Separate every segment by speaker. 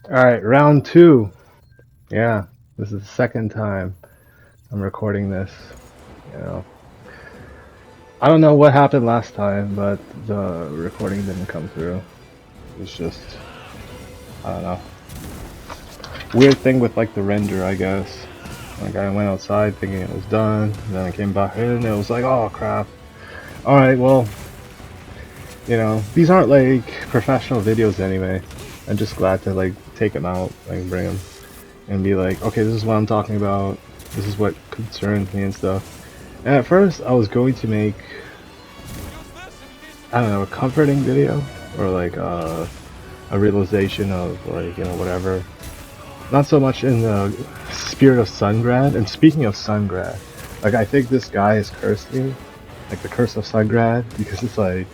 Speaker 1: Alright, round two. Yeah, this is the second time I'm recording this. You know, I don't know what happened last time, but the recording didn't come through. It's just, I don't know. Weird thing with like the render, I guess. Like I went outside thinking it was done, then I came back in and it was like, oh crap. Alright, well, these aren't like professional videos anyway. I'm just glad to like take them out, like bring them and be like, okay, this is what I'm talking about. This is what concerns me and stuff. And at first, I was going to make, I don't know, a comforting video or like a realization of like, whatever. Not so much in the spirit of Sungrad. And speaking of Sungrad, like I think this guy has cursed me, like the curse of Sungrad, because it's like,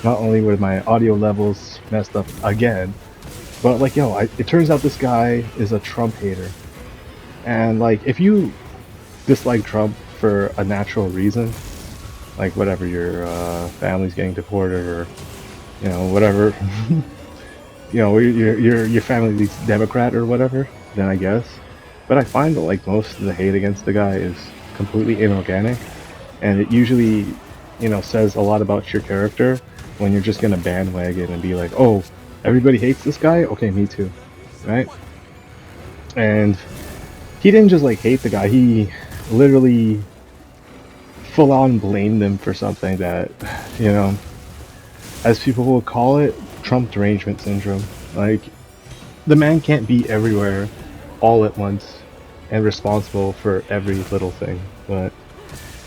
Speaker 1: not only were my audio levels messed up again, but like, it turns out this guy is a Trump hater. And like, if you dislike Trump for a natural reason, like whatever your family's getting deported or whatever, your family's Democrat or whatever, then I guess. But I find that like most of the hate against the guy is completely inorganic, and it usually says a lot about your character when you're just gonna bandwagon and be like, oh, everybody hates this guy, okay, me too, right? And he didn't just like hate the guy, he literally full on blamed them for something that, as people will call it, Trump derangement syndrome. Like, the man can't be everywhere all at once and responsible for every little thing. But,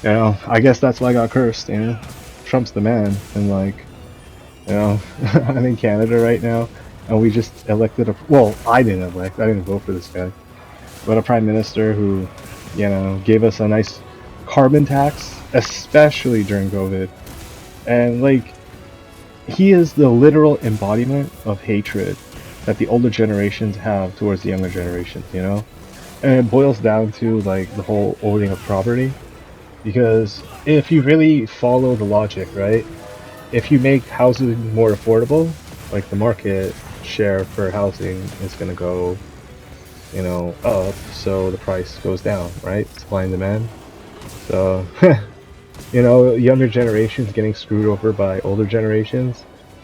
Speaker 1: I guess that's why I got cursed, Trump's the man, and like, I'm in Canada right now, and we just elected well, I didn't vote for this guy, but a prime minister who, gave us a nice carbon tax, especially during COVID. And like, he is the literal embodiment of hatred that the older generations have towards the younger generations, And it boils down to like the whole owning of property. Because if you really follow the logic, right? If you make housing more affordable, like the market share for housing is gonna go, up, so the price goes down, right? Supply and demand. So, younger generations getting screwed over by older generations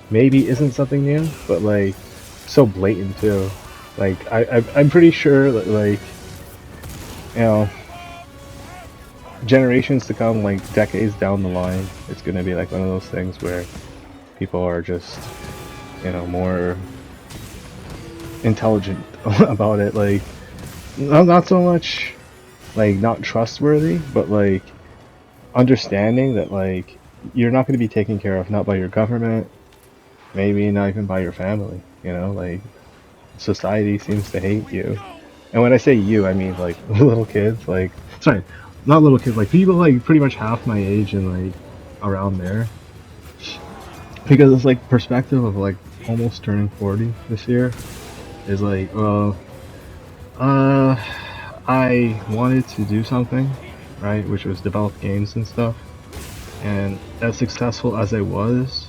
Speaker 1: maybe isn't something new, but like, so blatant too. Like, I'm pretty sure that like, you know, generations to come, like decades down the line, it's gonna be like one of those things where people are just, more intelligent about it. Like, not so much like not trustworthy, but like understanding that like you're not going to be taken care of not by your government, maybe not even by your family. Like society seems to hate you, and when I say you, I mean like little kids. Like, sorry, not little kids. Like people like pretty much half my age and like around there, because it's like perspective of like almost turning 40 this year is like, well, I wanted to do something, right, which was develop games and stuff. And as successful as I was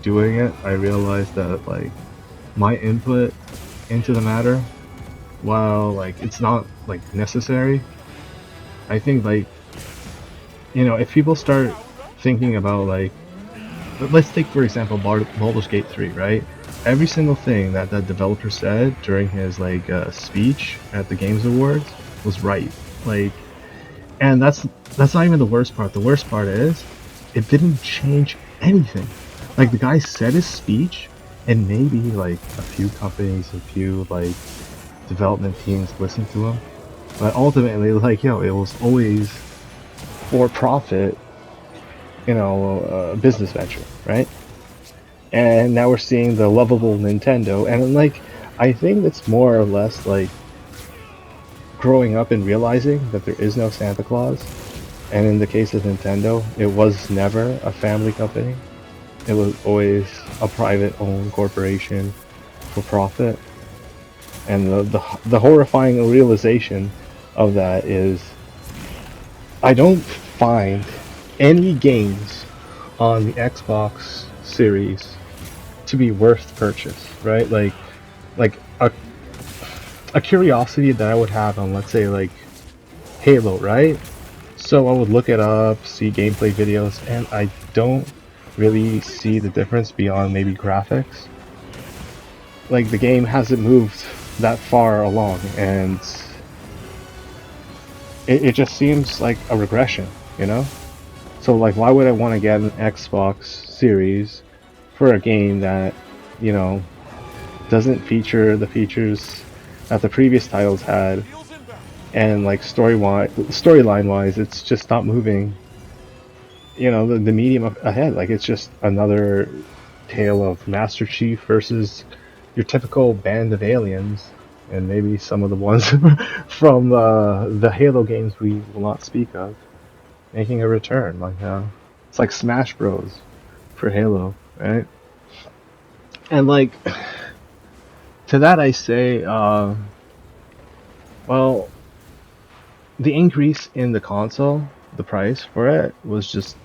Speaker 1: doing it, I realized that like my input into the matter, while like it's not like necessary, I think like if people start thinking about like, let's take for example Baldur's Gate 3, right? Every single thing that that developer said during his like speech at the Games Awards was right. Like, and that's not even the worst part. The worst part is it didn't change anything. Like the guy said his speech, and maybe like a few companies, a few like development teams listened to him, but ultimately, like, it was always for profit, business venture, right? And now we're seeing the lovable Nintendo, and like, I think it's more or less like growing up and realizing that there is no Santa Claus. And in the case of Nintendo, it was never a family company. It was always a private-owned corporation for profit. And the horrifying realization of that is, I don't find any games on the Xbox Series to be worth purchase, right? Like a a curiosity that I would have on, let's say, like Halo, right? So I would look it up, see gameplay videos, and I don't really see the difference beyond maybe graphics. Like the game hasn't moved that far along, and it just seems like a regression, you know? So like, why would I want to get an Xbox Series for a game that, you know, doesn't feature the features that the previous titles had, and like storyline wise, it's just not moving. You know, the medium ahead. Like it's just another tale of Master Chief versus your typical band of aliens, and maybe some of the ones from the Halo games we will not speak of, making a return. Like it's like Smash Bros. For Halo, right? And like to that I say, well, the increase in the console, the price for it was just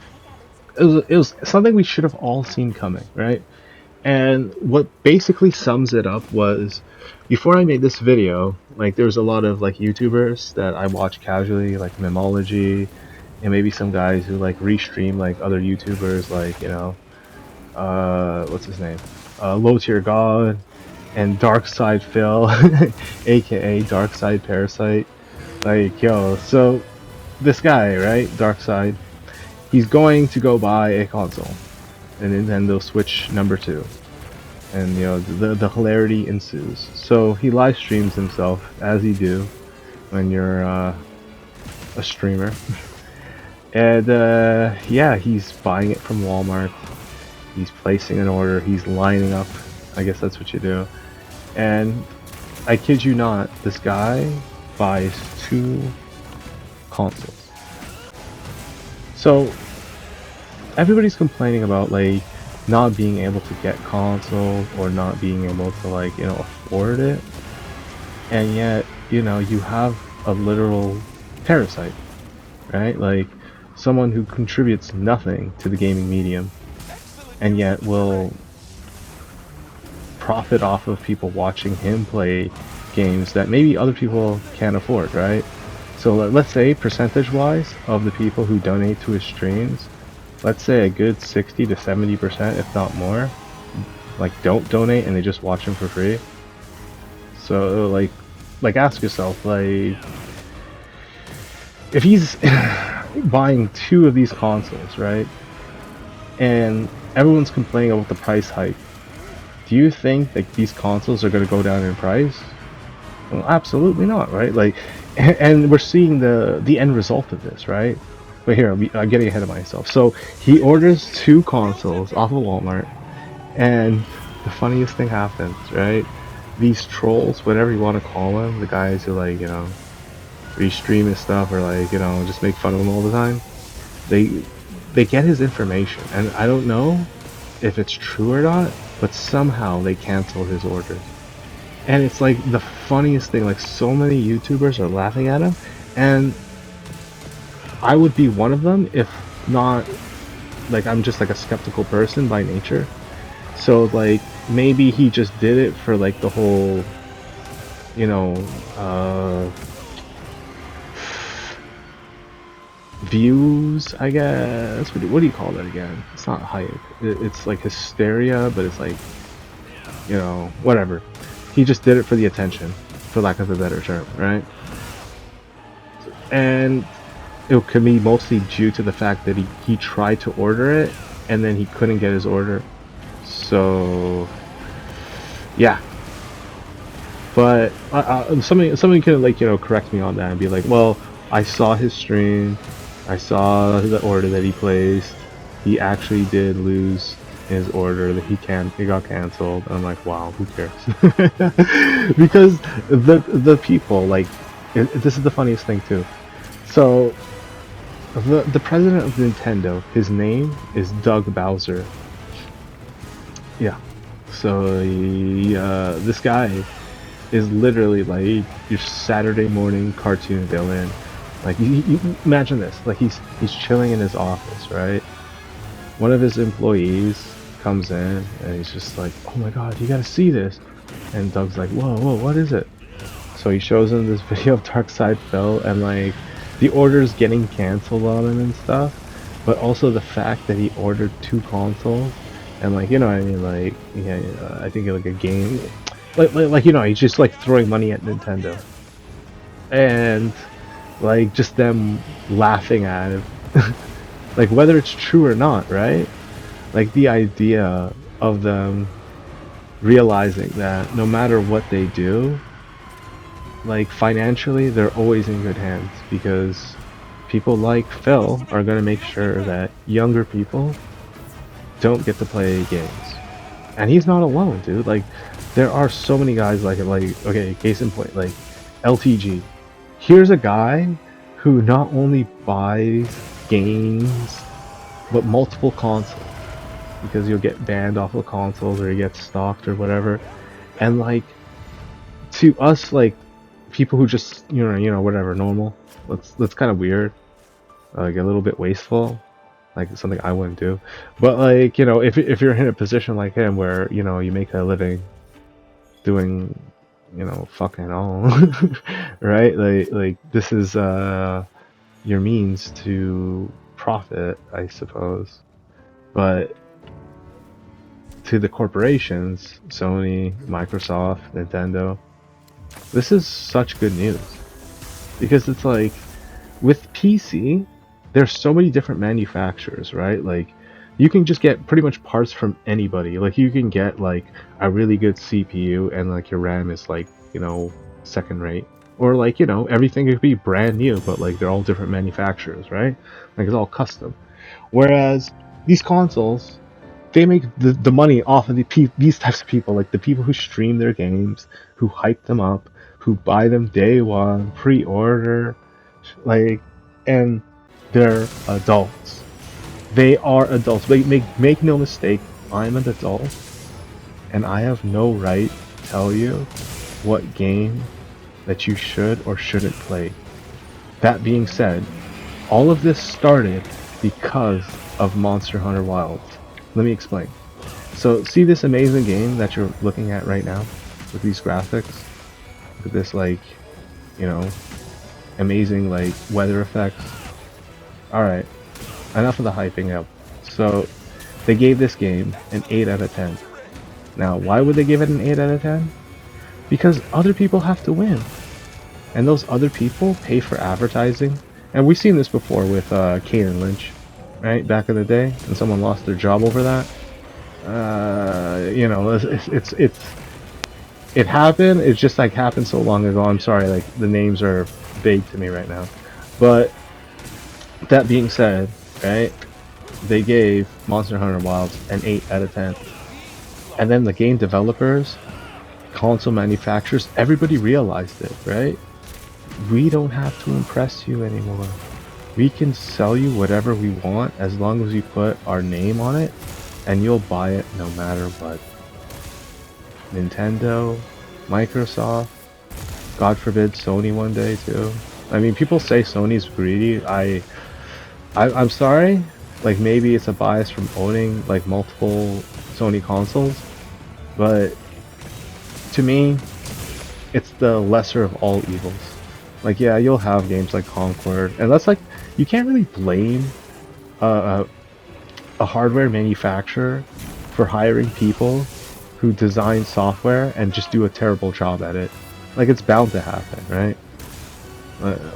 Speaker 1: it was something we should have all seen coming, right? And what basically sums it up was, before I made this video, like there was a lot of like YouTubers that I watch casually, like Memology, and maybe some guys who like restream like other YouTubers, like what's his name, Low Tier God, and Dark Side Phil, aka Dark Side Parasite. Like yo, so this guy, right, Dark Side, he's going to go buy a console, a Nintendo Switch #2. And you know the hilarity ensues. So he live streams himself, as you do when you're a streamer, and yeah, he's buying it from Walmart. He's placing an order. He's lining up. I guess that's what you do. And I kid you not, this guy buys 2 consoles. So everybody's complaining about like not being able to get consoles or not being able to like, you know, afford it, and yet, you know, you have a literal parasite, right? Like someone who contributes nothing to the gaming medium and yet will profit off of people watching him play games that maybe other people can't afford, right? So let's say percentage wise of the people who donate to his streams, let's say a good 60 to 70%, if not more, like don't donate and they just watch him for free. So like ask yourself, like if he's buying 2 of these consoles, right, and everyone's complaining about the price hike, do you think like these consoles are going to go down in price? Well, absolutely not, right? Like, and we're seeing the end result of this, right? But here, I'm getting ahead of myself. So he orders 2 consoles off of Walmart, and the funniest thing happens, right? These trolls, whatever you want to call them, the guys who like, you know, restream his stuff or like, you know, just make fun of him all the time, they get his information, and I don't know if it's true or not, but somehow they cancel his orders. And it's like the funniest thing, like so many YouTubers are laughing at him, and I would be one of them if not, like I'm just like a skeptical person by nature. So like maybe he just did it for like the whole, you know, views, I guess. What do you call that again? It's not hype. It's like hysteria, but it's like, you know, whatever. He just did it for the attention, for lack of a better term, right? And it could be mostly due to the fact that he tried to order it and then he couldn't get his order. So yeah, but somebody can like, you know, correct me on that and be like, well, I saw his stream, I saw the order that he placed, he actually did lose his order, that he got canceled. And I'm like, wow, who cares? Because the people like this is the funniest thing too. So the president of Nintendo, his name is Doug Bowser. Yeah. So this guy is literally like your Saturday morning cartoon villain. Like you imagine this, like he's chilling in his office, right? One of his employees comes in and he's just like, oh my god, you gotta see this. And Doug's like, whoa, what is it? So he shows him this video of Darkside Phil, and like the orders getting canceled on him and stuff, but also the fact that he ordered 2 consoles, and like, you know what I mean, like, yeah, I think like a game, like you know, he's just like throwing money at Nintendo, and like just them laughing at him, like whether it's true or not, right? Like the idea of them realizing that no matter what they do, like financially, they're always in good hands because people like Phil are going to make sure that younger people don't get to play games. And he's not alone, dude. Like, there are so many guys like okay, case in point, like LTG. Here's a guy who not only buys games, but multiple consoles because you'll get banned off of consoles or you get stalked or whatever. And like, to us, like people who just you know whatever normal, that's kind of weird, like a little bit wasteful, like something I wouldn't do. But like, you know, if you're in a position like him where you know you make a living doing, you know, fucking all, right? Like this is your means to profit, I suppose. But to the corporations, Sony, Microsoft, Nintendo, this is such good news. Because it's like, with PC, there's so many different manufacturers, right? Like, you can just get pretty much parts from anybody. Like, you can get, like, a really good CPU and, like, your RAM is, like, you know, second rate. Or, like, you know, everything could be brand new, but, like, they're all different manufacturers, right? Like, it's all custom. Whereas, these consoles, they make the money off of these types of people, like the people who stream their games, who hype them up, who buy them day one, pre-order, like, and they're adults. They are adults. Make no mistake, I'm an adult, and I have no right to tell you what game that you should or shouldn't play. That being said, all of this started because of Monster Hunter Wilds. Let me explain. So, see this amazing game that you're looking at right now with these graphics? Look at this, like, you know, amazing, like, weather effects. Alright, enough of the hyping up. So, they gave this game an 8 out of 10. Now, why would they give it an 8 out of 10? Because other people have to win. And those other people pay for advertising. And we've seen this before with Kane and Lynch, right? Back in the day, and someone lost their job over that. You know, it happened. It's just like happened so long ago. I'm sorry, like the names are vague to me right now. But that being said, right? They gave Monster Hunter Wilds an 8 out of 10. And then the game developers, console manufacturers, everybody realized it, right? We don't have to impress you anymore. We can sell you whatever we want as long as you put our name on it, and you'll buy it no matter what. Nintendo, Microsoft, God forbid Sony one day too. I mean, people say Sony's greedy. I'm sorry. Like, maybe it's a bias from owning like multiple Sony consoles, but to me, it's the lesser of all evils. Like, yeah, you'll have games like Concord, and that's like, you can't really blame a hardware manufacturer for hiring people who design software and just do a terrible job at it. Like, it's bound to happen, right?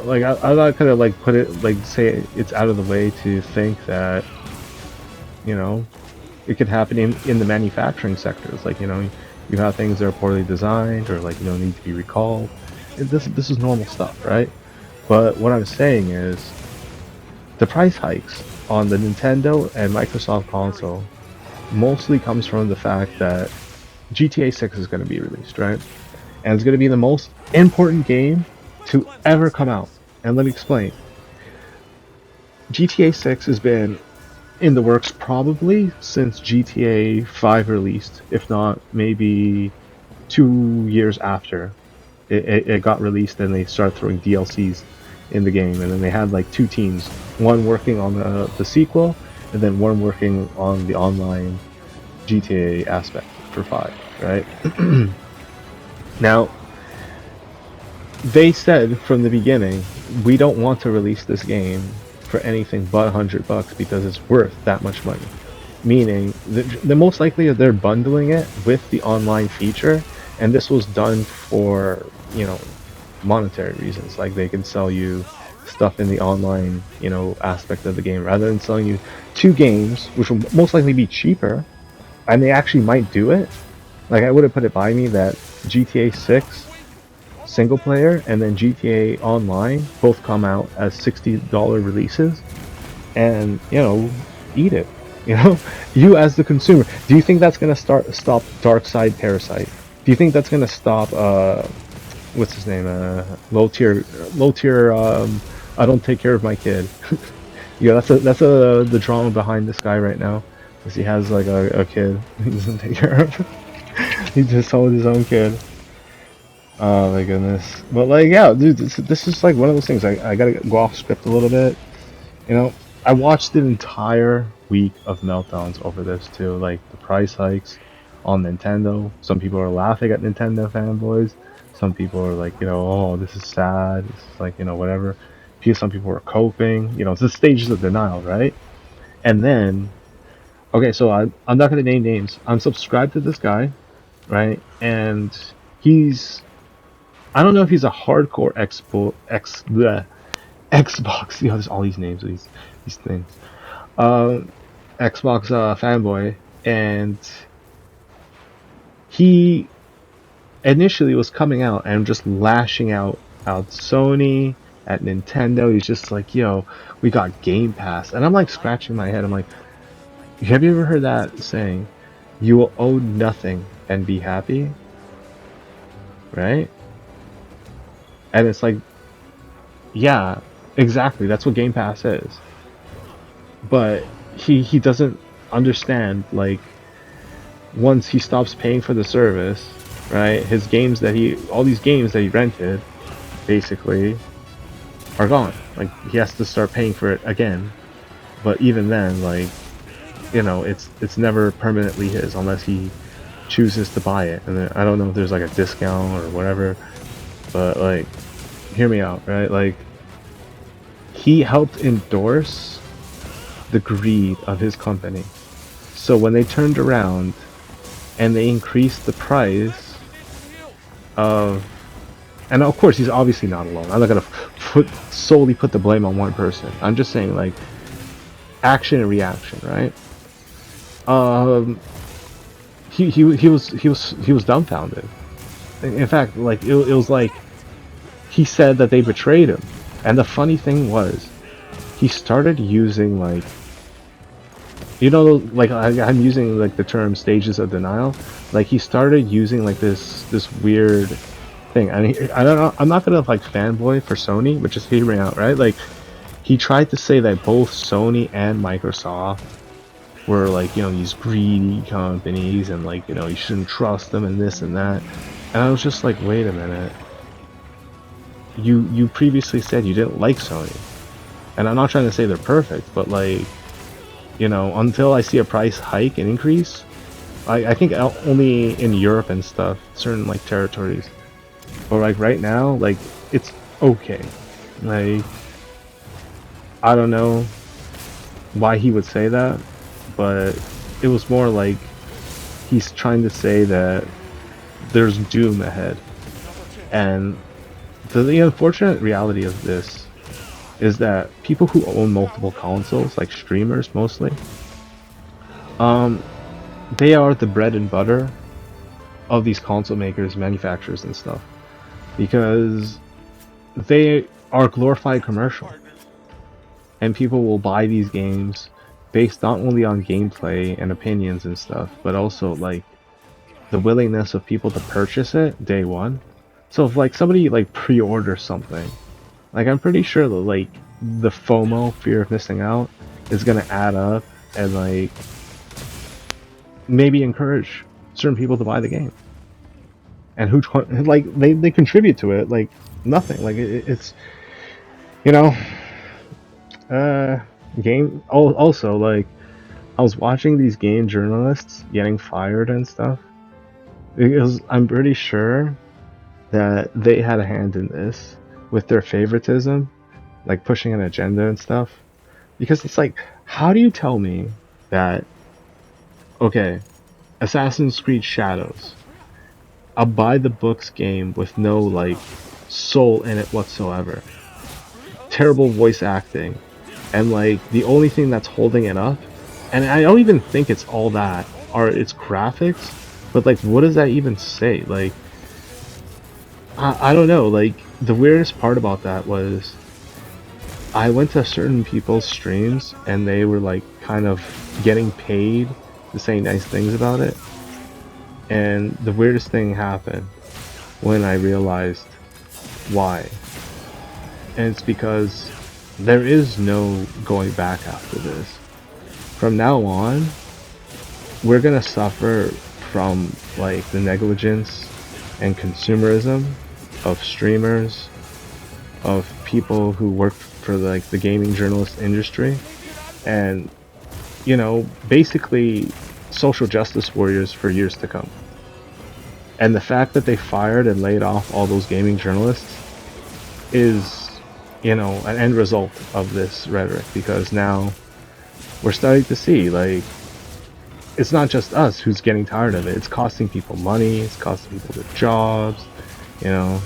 Speaker 1: Like, I'm not gonna like put it, like, say it's out of the way to think that, you know, it could happen in the manufacturing sectors. Like, you know, you have things that are poorly designed or like, you know, need to be recalled. This is normal stuff, right? But what I'm saying is, the price hikes on the Nintendo and Microsoft console mostly comes from the fact that GTA 6 is going to be released, right? And it's going to be the most important game to ever come out. And let me explain. GTA 6 has been in the works probably since GTA 5 released, if not maybe 2 years after it got released, and they started throwing DLCs in the game. And then they had like 2 teams, one working on the sequel, and then one working on the online GTA aspect for 5, right? Now, they said from the beginning, we don't want to release this game for anything but $100 because it's worth that much money. Meaning, the most likely they're bundling it with the online feature, and this was done for, monetary reasons. Like they can sell you stuff in the online, aspect of the game rather than selling you two games, which will most likely be cheaper, and they actually might do it. Like I would have put it by me that GTA 6 single player and then GTA Online both come out as $60 releases, and eat it. You know, you as the consumer, do you think that's gonna stop Dark Side Parasite? Do you think that's gonna stop what's his name? Low tier. I don't take care of my kid. Yeah, that's the drama behind this guy right now, because he has like a kid he doesn't take care of. He just sold his own kid. Oh my goodness. But like, yeah, dude, this is like one of those things. I gotta go off script a little bit. I watched an entire week of meltdowns over this too, like the price hikes on Nintendo. Some people are laughing at Nintendo fanboys. Some people are like, oh, this is sad. It's like, whatever. Some people are coping. It's the stages of denial, right? And then, okay, so I'm not gonna name names. I'm subscribed to this guy, right? And he's, I don't know if he's a hardcore Xbox. There's all these names, these things. Uh, Xbox fanboy, and he initially was coming out and just lashing out at Sony, at Nintendo. He's just like, yo, we got Game Pass, and I'm like scratching my head. I'm like, have you ever heard that saying? You will owe nothing and be happy, right? And it's like, yeah, exactly. That's what Game Pass is. But he doesn't understand, like, once he stops paying for the service, right? All these games that he rented, basically, are gone. Like he has to start paying for it again. But even then, like, it's never permanently his unless he chooses to buy it. And then, I don't know if there's like a discount or whatever, but like, hear me out, right? Like, he helped endorse the greed of his company. So when they turned around and they increased the price of, and of course he's obviously not alone. I'm not gonna solely put the blame on one person. I'm just saying, like, action and reaction, right? He was dumbfounded. In fact, like it was like he said that they betrayed him. And the funny thing was, he started using, like, like I'm using like the term stages of denial. Like he started using like this weird thing. I mean, I don't know. I'm not gonna like fanboy for Sony, but just hear me out, right? Like he tried to say that both Sony and Microsoft were like, these greedy companies, and like, you shouldn't trust them and this and that. And I was just like, wait a minute. You previously said you didn't like Sony, and I'm not trying to say they're perfect, but like, until I see a price hike and increase, I think only in Europe and stuff, certain like territories. But like right now, like it's okay. Like I don't know why he would say that, but it was more like he's trying to say that there's doom ahead. And the unfortunate reality of this is that people who own multiple consoles, like streamers mostly, they are the bread and butter of these console makers, manufacturers, and stuff, because they are glorified commercial, and people will buy these games based not only on gameplay and opinions and stuff, but also like the willingness of people to purchase it day one. So if like somebody like pre-orders something, like I'm pretty sure that like the FOMO, fear of missing out, is gonna add up and like maybe encourage certain people to buy the game. And who like they contribute to it like nothing. Like it's you know game. Also, like I was watching these game journalists getting fired and stuff. Because I'm pretty sure that they had a hand in this with their favoritism, like pushing an agenda and stuff. Because it's like, how do you tell me that, okay, Assassin's Creed Shadows, a by the books game with no like soul in it whatsoever, terrible voice acting, and like the only thing that's holding it up, and I don't even think it's all that, are its graphics, but like what does that even say? Like I don't know, like the weirdest part about that was I went to certain people's streams and they were like kind of getting paid to say nice things about it, and the weirdest thing happened when I realized why. And it's because there is no going back after this. From now on, we're gonna suffer from like the negligence and consumerism of streamers, of people who work for like the gaming journalist industry, and you know, basically social justice warriors for years to come. And the fact that they fired and laid off all those gaming journalists is, you know, an end result of this rhetoric, because now we're starting to see like it's not just us who's getting tired of it. It's costing people money, it's costing people their jobs, you know.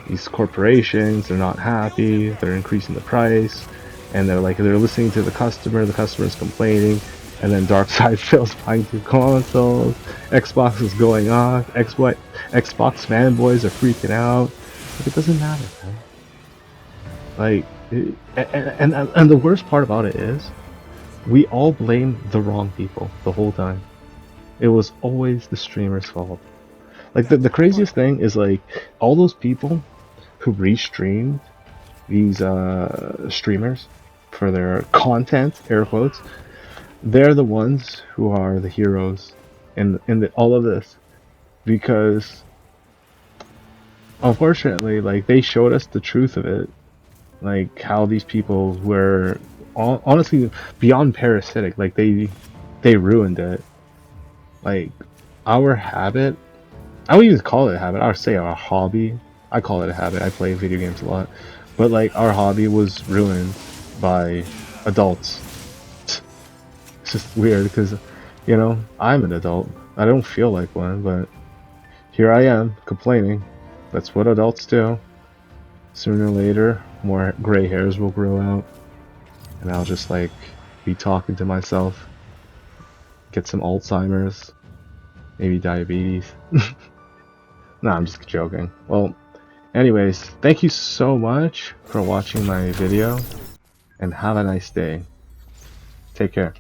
Speaker 1: These corporations, they're not happy, they're increasing the price, and they're listening to the customer's complaining, and then Darkseid fails buying 2 consoles, Xbox is going off, Xbox fanboys are freaking out. Like, it doesn't matter, man. Like, and the worst part about it is, we all blame the wrong people the whole time. It was always the streamer's fault. Like, the craziest thing is, like, all those people who restreamed these streamers for their content, air quotes, they're the ones who are the heroes in all of this. Because, unfortunately, like, they showed us the truth of it. Like, how these people were, honestly, beyond parasitic. Like, they ruined it. Like, our habit, I wouldn't even call it a habit, I would say our hobby. I call it a habit, I play video games a lot. But like, our hobby was ruined by adults. It's just weird because, you know, I'm an adult. I don't feel like one, but here I am, complaining. That's what adults do. Sooner or later, more gray hairs will grow out. And I'll just like, be talking to myself. Get some Alzheimer's. Maybe diabetes. No, I'm just joking. Well, anyways, thank you so much for watching my video, and have a nice day. Take care.